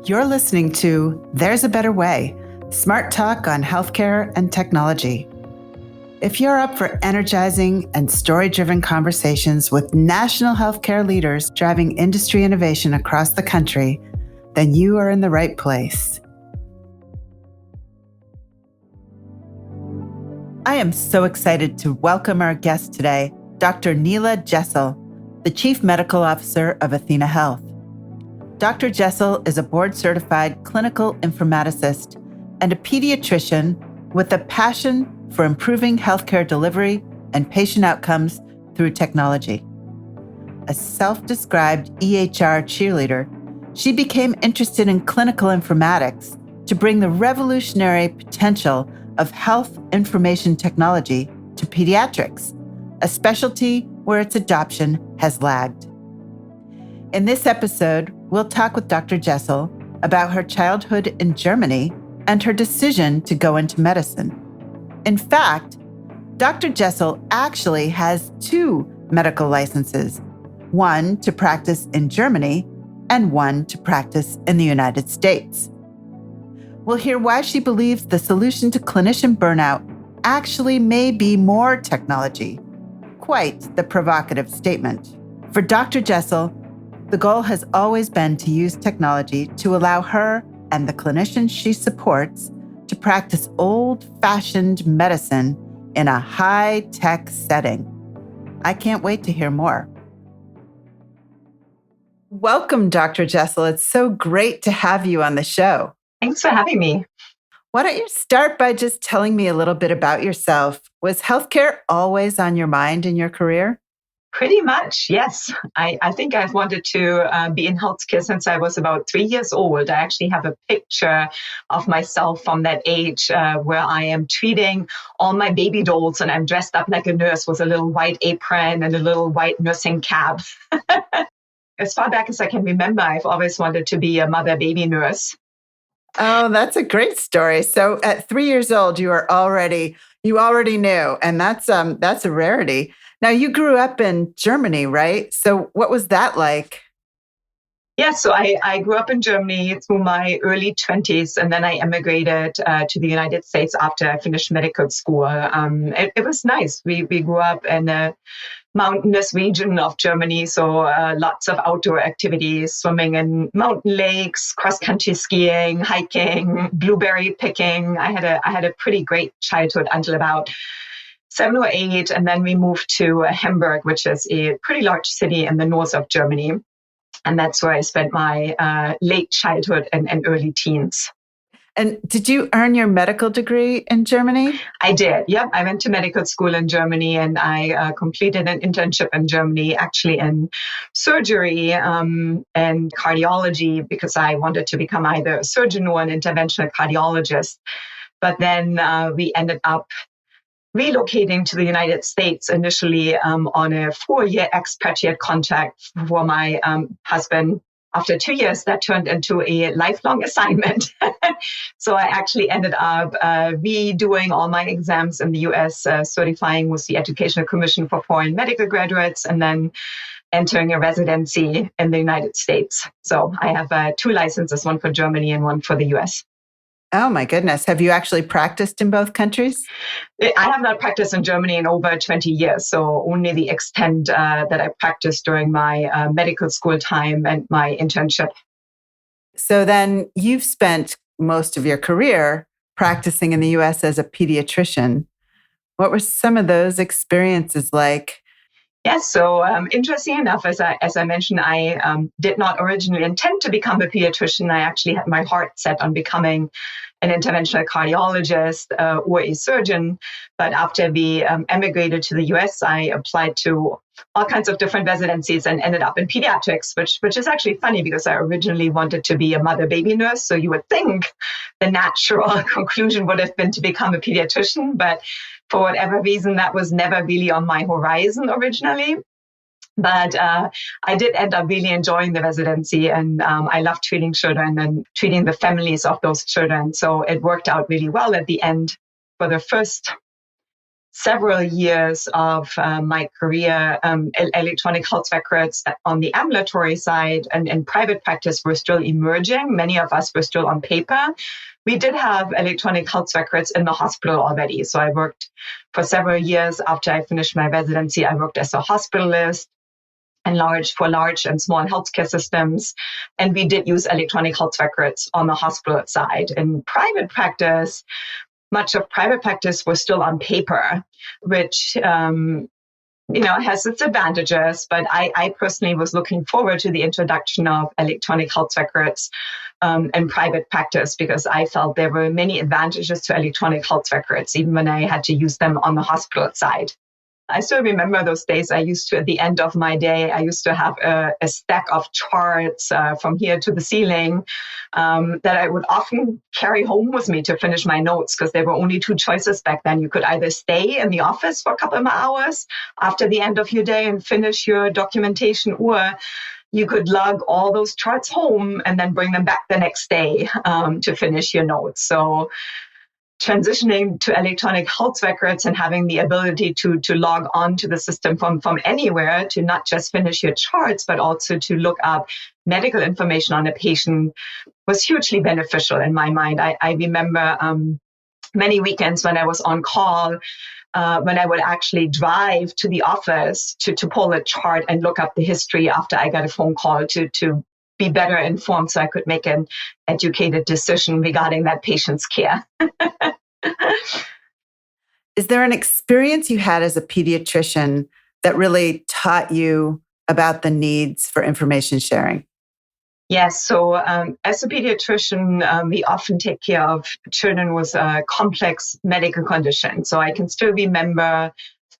You're listening to There's a Better Way, smart talk on healthcare and technology. If you're up for energizing and story-driven conversations with national healthcare leaders driving industry innovation across the country, then you are in the right place. I am so excited to welcome our guest today, Dr. Nele Jessel, the Chief Medical Officer of Athena Health. Dr. Jessel is a board-certified clinical informaticist and a pediatrician with a passion for improving healthcare delivery and patient outcomes through technology. A self-described EHR cheerleader, she became interested in clinical informatics to bring the revolutionary potential of health information technology to pediatrics, a specialty where its adoption has lagged. In this episode, we'll talk with Dr. Jessel about her childhood in Germany and her decision to go into medicine. In fact, Dr. Jessel actually has 2 medical licenses, one to practice in Germany and one to practice in the United States. We'll hear why she believes the solution to clinician burnout actually may be more technology. Quite the provocative statement. For Dr. Jessel, the goal has always been to use technology to allow her and the clinicians she supports to practice old-fashioned medicine in a high-tech setting. I can't wait to hear more. Welcome, Dr. Jessel. It's so great to have you on the show. Thanks for having me. Why don't you start by just telling me a little bit about yourself? Was healthcare always on your mind in your career? Pretty much, yes. I think I've wanted to be in healthcare since I was about 3 years old. I actually have a picture of myself from that age where I am treating all my baby dolls and I'm dressed up like a nurse with a little white apron and a little white nursing cap. As far back as I can remember, I've always wanted to be a mother-baby nurse. Oh, that's a great story. So at 3 years old, you already knew, and that's a rarity. Now, you grew up in Germany, right? So what was that like? Yeah, so I grew up in Germany through my early 20s, and then I emigrated to the United States after I finished medical school. It was nice. We grew up in a mountainous region of Germany, so lots of outdoor activities, swimming in mountain lakes, cross-country skiing, hiking, blueberry picking. I had a pretty great childhood until about 7 or 8, and then we moved to Hamburg, which is a pretty large city in the north of Germany. And that's where I spent my late childhood and early teens. And did you earn your medical degree in Germany? I did. Yep. I went to medical school in Germany and I completed an internship in Germany, actually in surgery and cardiology, because I wanted to become either a surgeon or an interventional cardiologist. But then we ended up relocating to the United States initially on a 4-year expatriate contract for my husband. After 2 years, that turned into a lifelong assignment. So I actually ended up redoing all my exams in the US, certifying with the Educational Commission for Foreign Medical Graduates, and then entering a residency in the United States. So I have 2 licenses, one for Germany and one for the US. Oh my goodness. Have you actually practiced in both countries? I have not practiced in Germany in over 20 years, so only the extent that I practiced during my medical school time and my internship. So then you've spent most of your career practicing in the US as a pediatrician. What were some of those experiences like? Yes, so interesting enough, as I mentioned, I did not originally intend to become a pediatrician. I actually had my heart set on becoming an interventional cardiologist or a surgeon. But after we emigrated to the US, I applied to all kinds of different residencies and ended up in pediatrics, which is actually funny because I originally wanted to be a mother-baby nurse. So you would think the natural conclusion would have been to become a pediatrician. But for whatever reason, that was never really on my horizon originally. But I did end up really enjoying the residency, and I loved treating children and treating the families of those children. So it worked out really well at the end. For the first several years of my career, electronic health records on the ambulatory side and in private practice were still emerging. Many of us were still on paper. We did have electronic health records in the hospital already. So I worked for several years after I finished my residency. I worked as a hospitalist and for large and small healthcare systems. And we did use electronic health records on the hospital side. In private practice, much of private practice was still on paper, which has its advantages, but I personally was looking forward to the introduction of electronic health records in private practice because I felt there were many advantages to electronic health records, even when I had to use them on the hospital side. I still remember those days. At the end of my day, I used to have a stack of charts from here to the ceiling that I would often carry home with me to finish my notes because there were only two choices back then. You could either stay in the office for a couple of hours after the end of your day and finish your documentation, or you could lug all those charts home and then bring them back the next day to finish your notes. So transitioning to electronic health records and having the ability to log on to the system from anywhere to not just finish your charts, but also to look up medical information on a patient was hugely beneficial in my mind. I remember many weekends when I was on call, when I would actually drive to the office to pull a chart and look up the history after I got a phone call to be better informed so I could make an educated decision regarding that patient's care. Is there an experience you had as a pediatrician that really taught you about the needs for information sharing? Yes. So as a pediatrician, we often take care of children with complex medical conditions. So I can still remember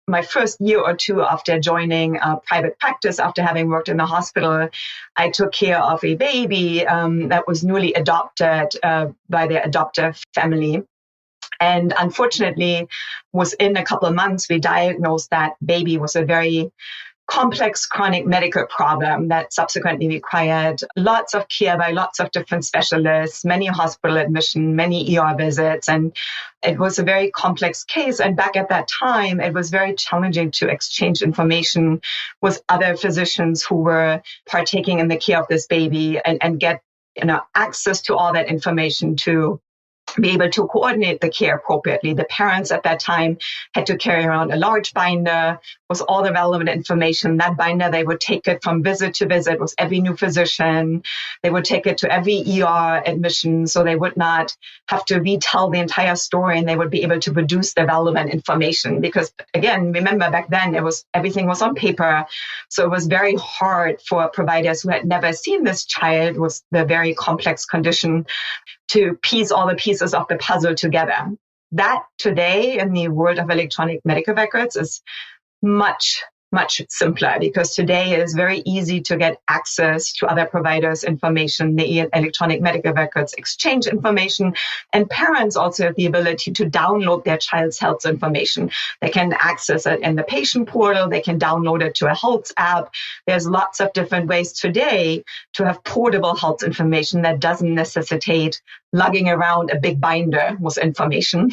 my first year or two after joining private practice, after having worked in the hospital, I took care of a baby that was newly adopted by their adoptive family. And unfortunately, within a couple of months, we diagnosed that baby was a very complex chronic medical problem that subsequently required lots of care by lots of different specialists, many hospital admission, many ER visits. And it was a very complex case. And back at that time, it was very challenging to exchange information with other physicians who were partaking in the care of this baby and get access to all that information to be able to coordinate the care appropriately. The parents at that time had to carry around a large binder with all the relevant information. That binder, they would take it from visit to visit with every new physician. They would take it to every ER admission, so they would not have to retell the entire story, and they would be able to produce the relevant information. Because again, remember back then, everything was on paper. So it was very hard for providers who had never seen this child with the very complex condition to piece all the pieces of the puzzle together. That today in the world of electronic medical records is much, much simpler because today it is very easy to get access to other providers' information. The electronic medical records exchange information, and parents also have the ability to download their child's health information. They can access it in the patient portal. They can download it to a health app. There's lots of different ways today to have portable health information that doesn't necessitate lugging around a big binder with information.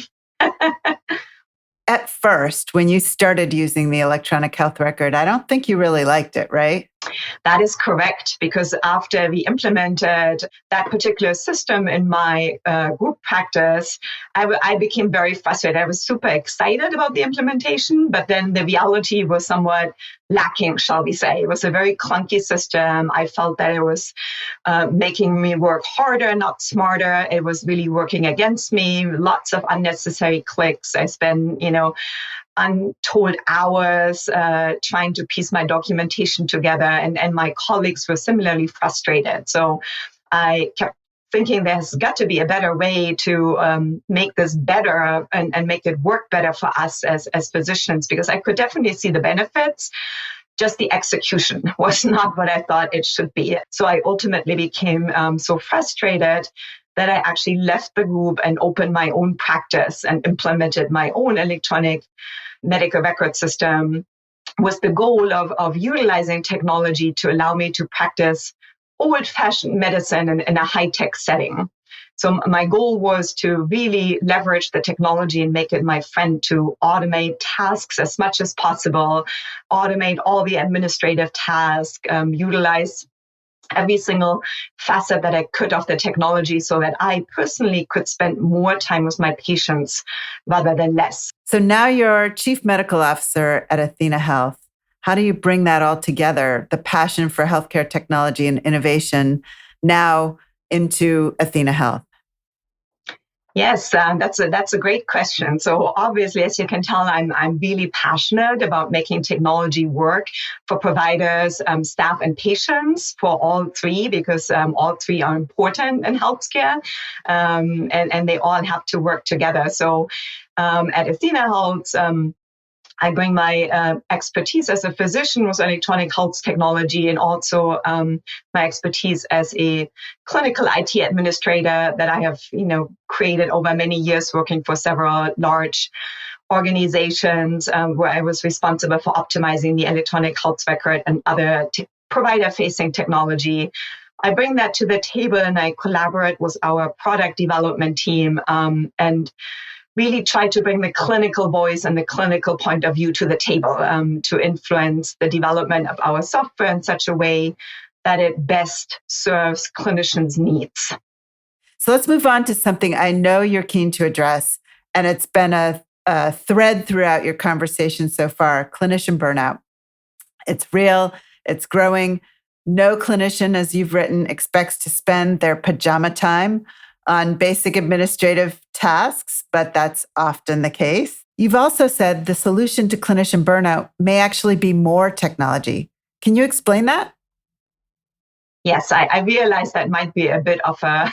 At first, when you started using the electronic health record, I don't think you really liked it, right? That is correct, because after we implemented that particular system in my group practice, I became very frustrated. I was super excited about the implementation, but then the reality was somewhat lacking, shall we say. It was a very clunky system. I felt that it was making me work harder, not smarter. It was really working against me. Lots of unnecessary clicks. I spent, untold hours trying to piece my documentation together, and my colleagues were similarly frustrated. So I kept thinking there's got to be a better way to make this better and make it work better for us as physicians, because I could definitely see the benefits. Just the execution was not what I thought it should be. So I ultimately became so frustrated that I actually left the group and opened my own practice and implemented my own electronic medical record system with the goal of utilizing technology to allow me to practice old-fashioned medicine in a high-tech setting. So my goal was to really leverage the technology and make it my friend to automate tasks as much as possible, automate all the administrative tasks, utilize every single facet that I could of the technology so that I personally could spend more time with my patients rather than less. So now you're Chief Medical Officer at Athena Health. How do you bring that all together, the passion for healthcare technology and innovation, now into Athena Health? Yes, that's a great question. So obviously, as you can tell, I'm really passionate about making technology work for providers, staff, and patients, for all three, because all three are important in healthcare, and they all have to work together. So at Athena Health, I bring my expertise as a physician with electronic health technology, and also my expertise as a clinical IT administrator that I have, created over many years, working for several large organizations where I was responsible for optimizing the electronic health record and other provider-facing technology. I bring that to the table, and I collaborate with our product development team and really try to bring the clinical voice and the clinical point of view to the table to influence the development of our software in such a way that it best serves clinicians' needs. So let's move on to something I know you're keen to address, and it's been a thread throughout your conversation so far: clinician burnout. It's real, it's growing. No clinician, as you've written, expects to spend their pajama time on basic administrative tasks, but that's often the case. You've also said the solution to clinician burnout may actually be more technology. Can you explain that? Yes, I realize that might be a bit of a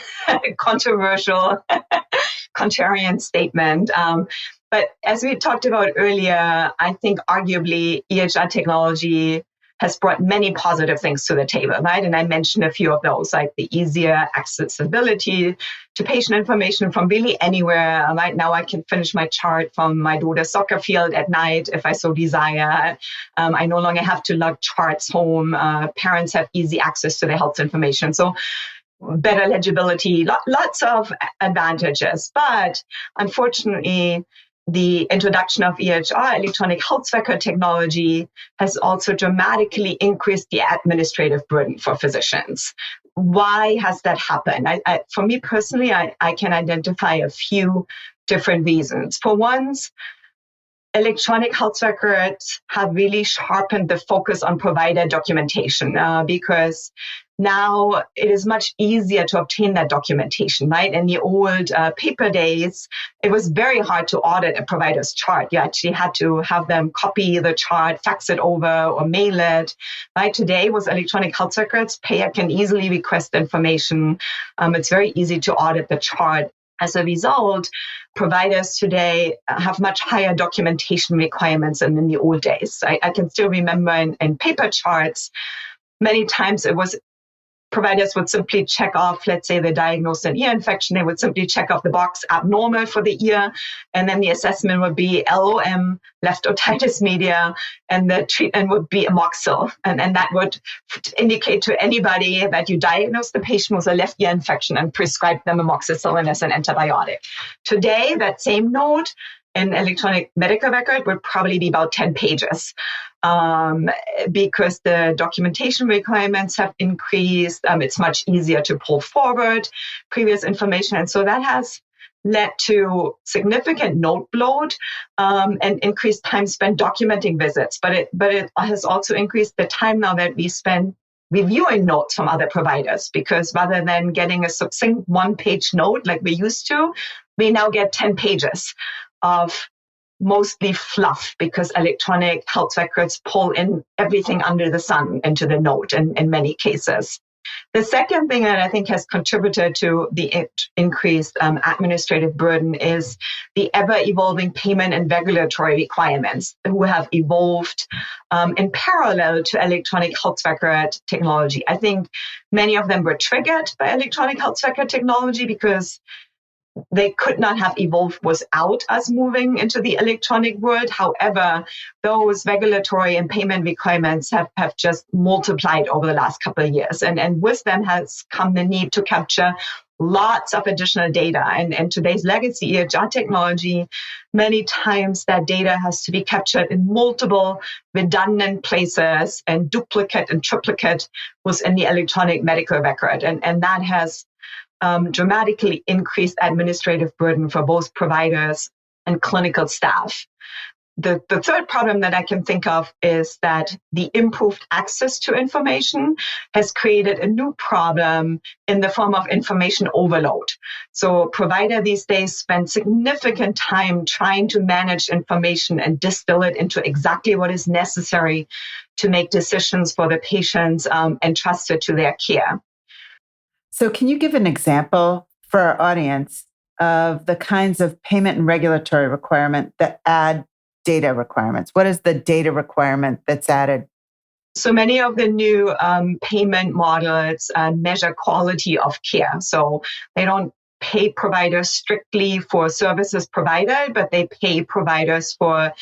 controversial, contrarian statement. But as we talked about earlier, I think arguably EHR technology has brought many positive things to the table, right? And I mentioned a few of those, like the easier accessibility to patient information from really anywhere. Right now, I can finish my chart from my daughter's soccer field at night if I so desire. I no longer have to lug charts home. Parents have easy access to their health information. So better legibility, lots of advantages. But unfortunately, the introduction of EHR, electronic health record technology, has also dramatically increased the administrative burden for physicians. Why has that happened? For me personally, I can identify a few different reasons. For one, electronic health records have really sharpened the focus on provider documentation because now it is much easier to obtain that documentation, right? In the old paper days, it was very hard to audit a provider's chart. You actually had to have them copy the chart, fax it over, or mail it, right? Today, with electronic health records, payer can easily request information. It's very easy to audit the chart. As a result, providers today have much higher documentation requirements than in the old days. I can still remember in paper charts, many times it was providers would simply check off, let's say they diagnosed an ear infection, they would simply check off the box abnormal for the ear, and then the assessment would be LOM, left otitis media, and the treatment would be amoxil. And that would indicate to anybody that you diagnosed the patient with a left ear infection and prescribed them amoxicillin as an antibiotic. Today, that same note in electronic medical record would probably be about 10 pages because the documentation requirements have increased. It's much easier to pull forward previous information. And so that has led to significant note load and increased time spent documenting visits. But it has also increased the time now that we spend reviewing notes from other providers, because rather than getting a succinct one-page note like we used to, we now get 10 pages of mostly fluff, because electronic health records pull in everything under the sun into the note in many cases. The second thing that I think has contributed to the increased administrative burden is the ever-evolving payment and regulatory requirements who have evolved in parallel to electronic health record technology. I think many of them were triggered by electronic health record technology because they could not have evolved without us moving into the electronic world. However, those regulatory and payment requirements have just multiplied over the last couple of years. And with them has come the need to capture lots of additional data. And today's legacy EHR technology, many times that data has to be captured in multiple redundant places and duplicate and triplicate within the electronic medical record. And that has dramatically increased administrative burden for both providers and clinical staff. The third problem that I can think of is that the improved access to information has created a new problem in the form of information overload. So provider these days spend significant time trying to manage information and distill it into exactly what is necessary to make decisions for the patients entrusted to their care. So can you give an example for our audience of the kinds of payment and regulatory requirement that add data requirements? What is the data requirement that's added? So many of the new payment models measure quality of care. So they don't pay providers strictly for services provided, but they pay providers for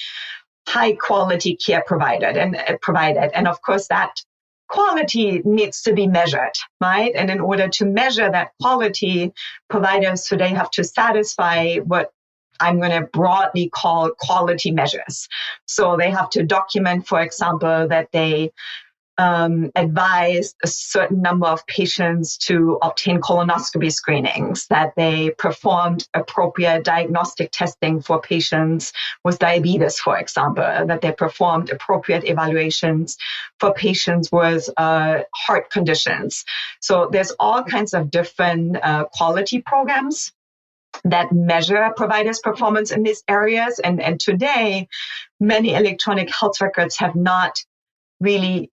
high quality care provided. And of course, that quality needs to be measured, right? And in order to measure that quality, providers today have to satisfy what I'm going to broadly call quality measures. So they have to document, for example, that they advised a certain number of patients to obtain colonoscopy screenings, that they performed appropriate diagnostic testing for patients with diabetes, for example, that they performed appropriate evaluations for patients with heart conditions. So there's all kinds of different quality programs that measure providers' performance in these areas. And today, many electronic health records have not really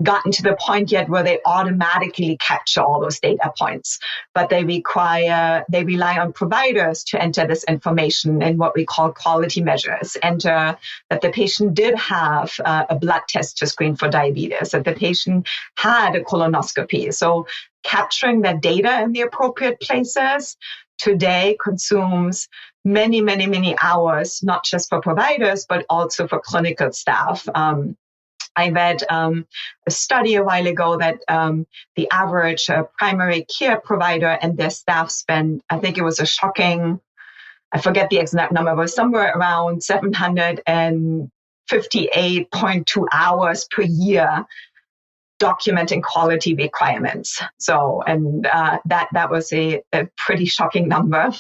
gotten to the point yet where they automatically capture all those data points, but they rely on providers to enter this information in what we call quality measures. Enter that the patient did have a blood test to screen for diabetes, that the patient had a colonoscopy. So capturing that data in the appropriate places today consumes many, many, many hours, not just for providers, but also for clinical staff. I read a study a while ago that the average primary care provider and their staff spend, I think it was a shocking, I forget the exact number, but somewhere around 758.2 hours per year documenting quality requirements. So, and that was a pretty shocking number.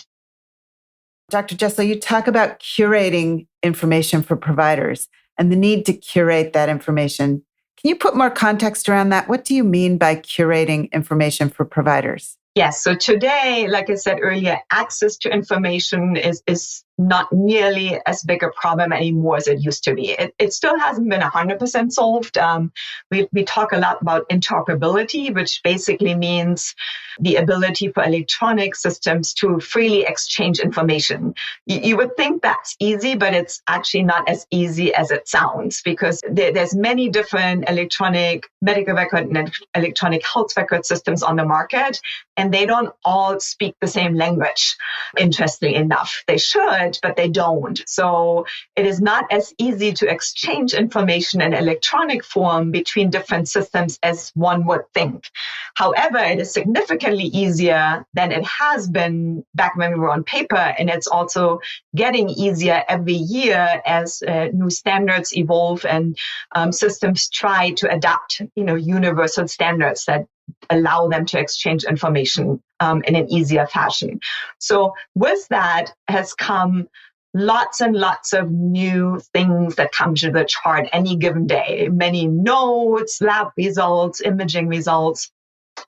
Dr. Jessel, you talk about curating information for providers and the need to curate that information. Can you put more context around that? What do you mean by curating information for providers? Yes. So today, like I said earlier, access to information is not nearly as big a problem anymore as it used to be. It still hasn't been 100% solved. We talk a lot about interoperability, which basically means the ability for electronic systems to freely exchange information. You would think that's easy, but it's actually not as easy as it sounds, because there's many different electronic medical record and electronic health record systems on the market, and they don't all speak the same language, interestingly enough. They should, but they don't. So it is not as easy to exchange information in electronic form between different systems as one would think. However, it is significantly easier than it has been back when we were on paper, and it's also getting easier every year as new standards evolve and systems try to adapt, universal standards that allow them to exchange information in an easier fashion. So with that has come lots and lots of new things that come to the chart any given day. Many notes, lab results, imaging results,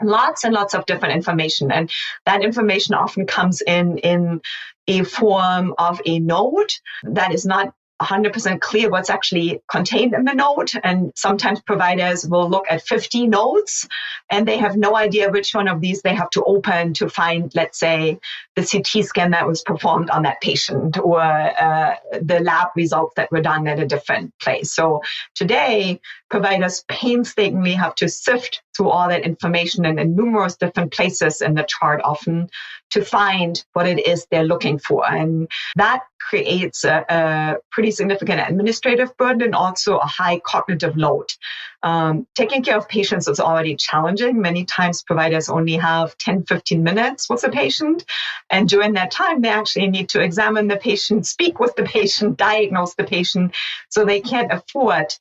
lots and lots of different information. And that information often comes in a form of a note that is not 100% clear what's actually contained in the note. And sometimes providers will look at 50 notes and they have no idea which one of these they have to open to find, let's say, the CT scan that was performed on that patient or the lab results that were done at a different place. So today, providers painstakingly have to sift through all that information and in numerous different places in the chart often to find what it is they're looking for. And that creates a pretty significant administrative burden and also a high cognitive load. Taking care of patients is already challenging. Many times providers only have 10, 15 minutes with a patient. And during that time, they actually need to examine the patient, speak with the patient, diagnose the patient. So they can't afford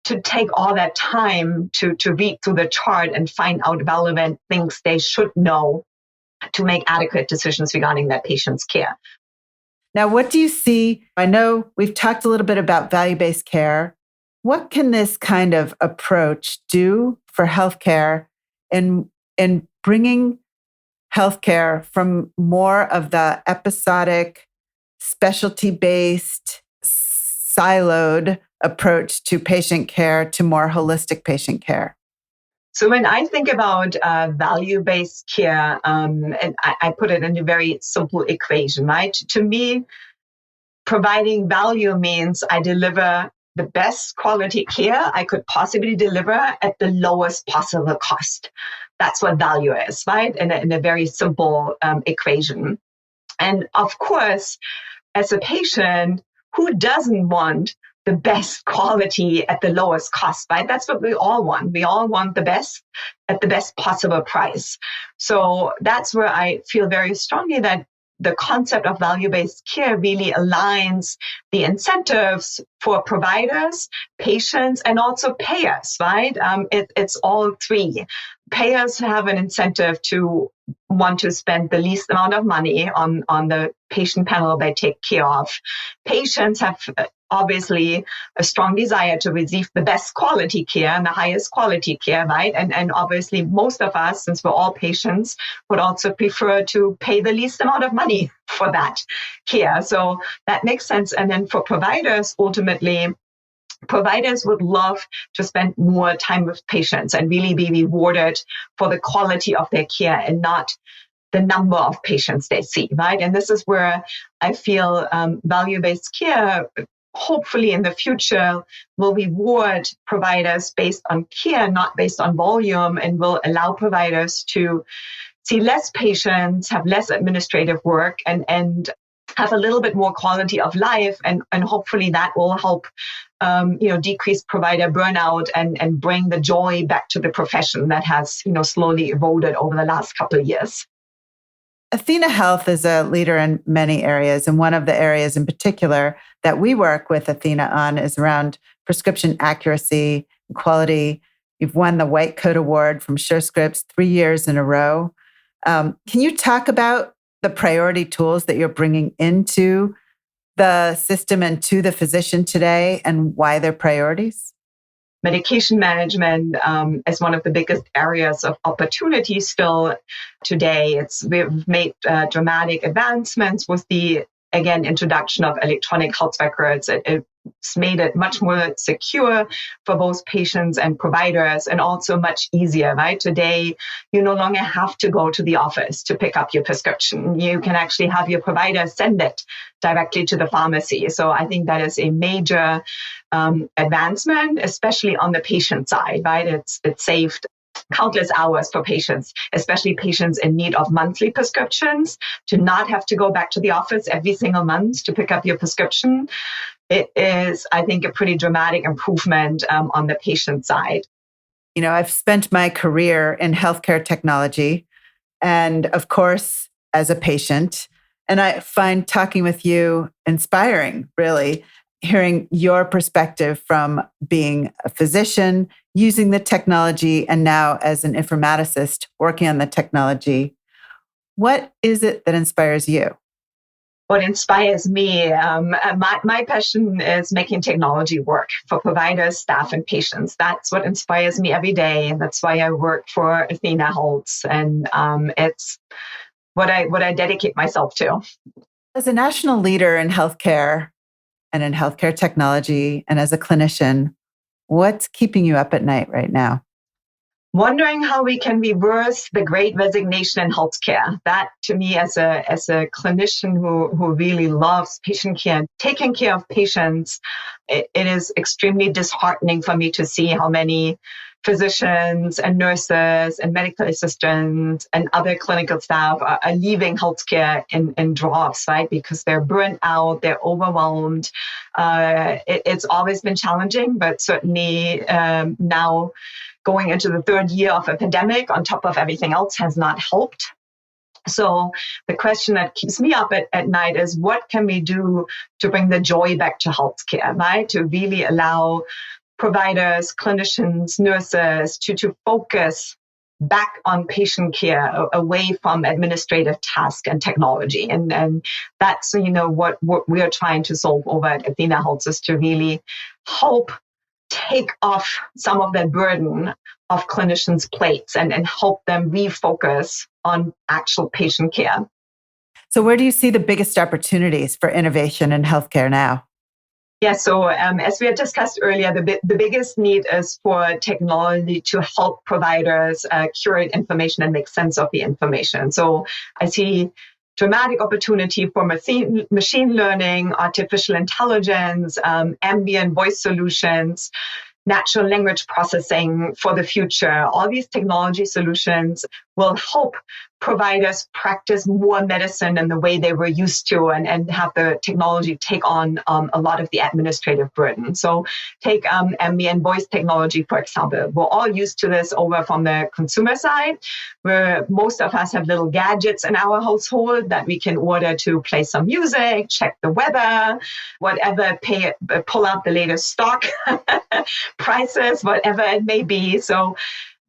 to take all that time to read through the chart and find out relevant things they should know to make adequate decisions regarding that patient's care. Now, what do you see? I know we've talked a little bit about value-based care. What can this kind of approach do for healthcare in bringing healthcare from more of the episodic, specialty-based, siloed approach to patient care to more holistic patient care? So when I think about value-based care, and I put it in a very simple equation, right? To me, providing value means I deliver the best quality care I could possibly deliver at the lowest possible cost. That's what value is, right? In a very simple equation. And of course, as a patient, who doesn't want the best quality at the lowest cost, right? That's what we all want. We all want the best at the best possible price. So that's where I feel very strongly that the concept of value-based care really aligns the incentives for providers, patients, and also payers, right? It's all three. Payers have an incentive to want to spend the least amount of money on the patient panel they take care of. Patients have obviously a strong desire to receive the best quality care and the highest quality care, right? And obviously most of us, since we're all patients, would also prefer to pay the least amount of money for that care. So that makes sense. And then for providers, ultimately, providers would love to spend more time with patients and really be rewarded for the quality of their care and not the number of patients they see, right? And this is where I feel value-based care, hopefully in the future, will reward providers based on care, not based on volume, and will allow providers to see less patients, have less administrative work, and have a little bit more quality of life. And hopefully that will help decrease provider burnout and bring the joy back to the profession that has slowly eroded over the last couple of years. Athena Health is a leader in many areas, and one of the areas in particular that we work with Athena on is around prescription accuracy and quality. You've won the White Coat Award from SureScripts 3 years in a row. Can you talk about the priority tools that you're bringing into the system and to the physician today and why they're priorities? Medication management is one of the biggest areas of opportunity still today. We've made dramatic advancements with the, again, introduction of electronic health records. It's made it much more secure for both patients and providers, and also much easier, right? Today, you no longer have to go to the office to pick up your prescription. You can actually have your provider send it directly to the pharmacy. So I think that is a major advancement, especially on the patient side, right? It's saved countless hours for patients, especially patients in need of monthly prescriptions, to not have to go back to the office every single month to pick up your prescription. It is, I think, a pretty dramatic improvement on the patient side. I've spent my career in healthcare technology and, of course, as a patient. And I find talking with you inspiring, really, hearing your perspective from being a physician, using the technology, and now as an informaticist working on the technology. What is it that inspires you? What inspires me, my passion is making technology work for providers, staff, and patients. That's what inspires me every day. And that's why I work for Athena Health. And it's what I dedicate myself to. As a national leader in healthcare and in healthcare technology, and as a clinician, what's keeping you up at night right now? Wondering how we can reverse the great resignation in healthcare. That, to me, as a clinician who really loves patient care, taking care of patients, it is extremely disheartening for me to see how many physicians and nurses and medical assistants and other clinical staff are leaving healthcare in droves, right? Because they're burnt out, they're overwhelmed. It's always been challenging, but certainly now going into the third year of a pandemic on top of everything else has not helped. So the question that keeps me up at night is, what can we do to bring the joy back to healthcare, right? To really allow providers, clinicians, nurses to focus back on patient care, away from administrative tasks and technology. And that's, what we are trying to solve over at Athena Health, is to really help take off some of that burden of clinicians' plates and help them refocus on actual patient care. So where do you see the biggest opportunities for innovation in healthcare now? Yeah, so as we had discussed earlier, the biggest need is for technology to help providers curate information and make sense of the information. So I see dramatic opportunity for machine learning, artificial intelligence, ambient voice solutions, natural language processing for the future. All these technology solutions will help providers practice more medicine in the way they were used to, and have the technology take on a lot of the administrative burden. So take ambient voice technology, for example. We're all used to this over from the consumer side, where most of us have little gadgets in our household that we can order to play some music, check the weather, whatever, pull out the latest stock prices, whatever it may be. So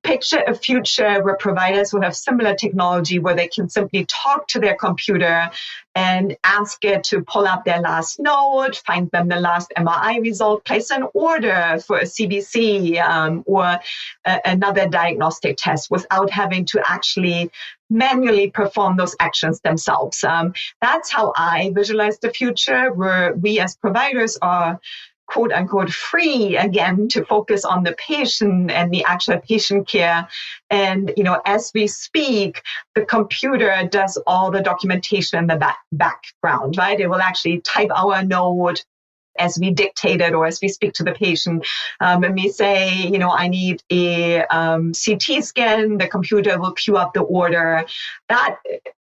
picture a future where providers will have similar technology, where they can simply talk to their computer and ask it to pull up their last note, find them the last MRI result, place an order for a CBC or another diagnostic test without having to actually manually perform those actions themselves. That's how I visualize the future, where we as providers are quote unquote free again to focus on the patient and the actual patient care. And, as we speak, the computer does all the documentation in the background, right? It will actually type our note as we dictate it, or as we speak to the patient. And we say, I need a CT scan, the computer will queue up the order. That,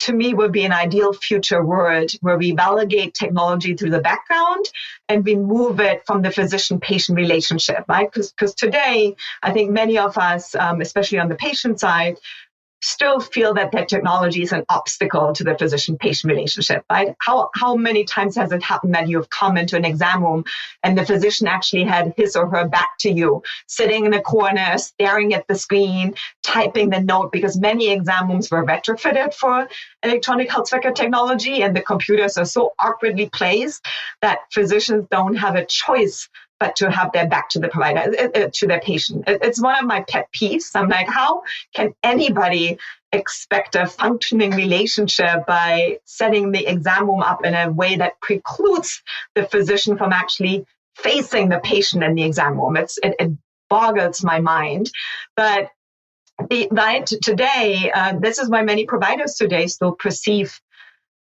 to me, would be an ideal future world where we validate technology through the background and we move it from the physician-patient relationship, right? Because today, I think many of us, especially on the patient side, still feel that technology is an obstacle to the physician-patient relationship, right? How many times has it happened that you've come into an exam room and the physician actually had his or her back to you, sitting in a corner, staring at the screen, typing the note, because many exam rooms were retrofitted for electronic health record technology, and the computers are so awkwardly placed that physicians don't have a choice but to have their back to the provider, to their patient. It's one of my pet peeves. I'm like, how can anybody expect a functioning relationship by setting the exam room up in a way that precludes the physician from actually facing the patient in the exam room? It boggles my mind. But today, this is why many providers today still perceive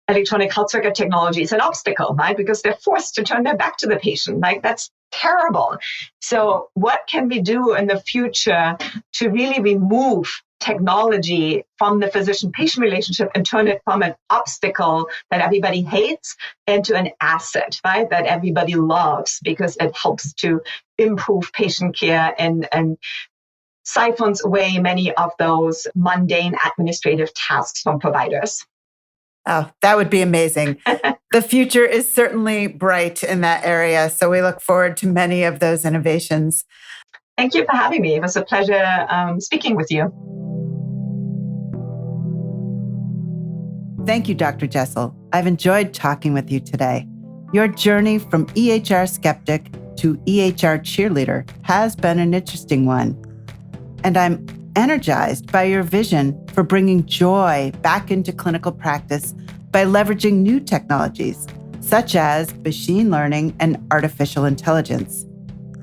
electronic health record technology is an obstacle, right? Because they're forced to turn their back to the patient. Like, that's terrible. So what can we do in the future to really remove technology from the physician-patient relationship and turn it from an obstacle that everybody hates into an asset, right? That everybody loves, because it helps to improve patient care and siphons away many of those mundane administrative tasks from providers. Oh, that would be amazing. The future is certainly bright in that area. So we look forward to many of those innovations. Thank you for having me. It was a pleasure speaking with you. Thank you, Dr. Jessel. I've enjoyed talking with you today. Your journey from EHR skeptic to EHR cheerleader has been an interesting one. And I'm energized by your vision for bringing joy back into clinical practice by leveraging new technologies, such as machine learning and artificial intelligence,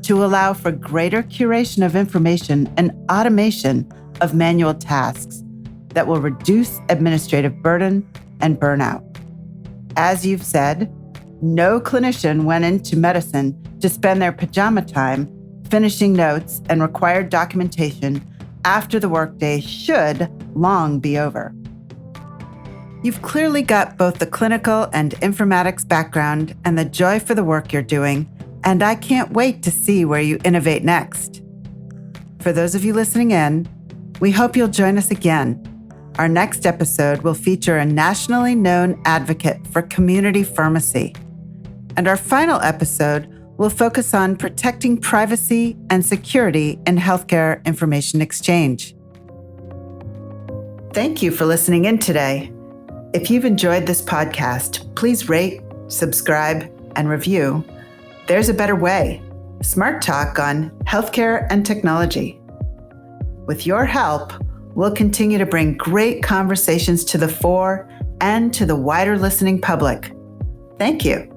to allow for greater curation of information and automation of manual tasks that will reduce administrative burden and burnout. As you've said, no clinician went into medicine to spend their pajama time finishing notes, and required documentation after the workday should long be over. You've clearly got both the clinical and informatics background and the joy for the work you're doing, and I can't wait to see where you innovate next. For those of you listening in, we hope you'll join us again. Our next episode will feature a nationally known advocate for community pharmacy. And our final episode will focus on protecting privacy and security in healthcare information exchange. Thank you for listening in today. If you've enjoyed this podcast, please rate, subscribe, and review. There's a better way. Smart talk on healthcare and technology. With your help, we'll continue to bring great conversations to the fore and to the wider listening public. Thank you.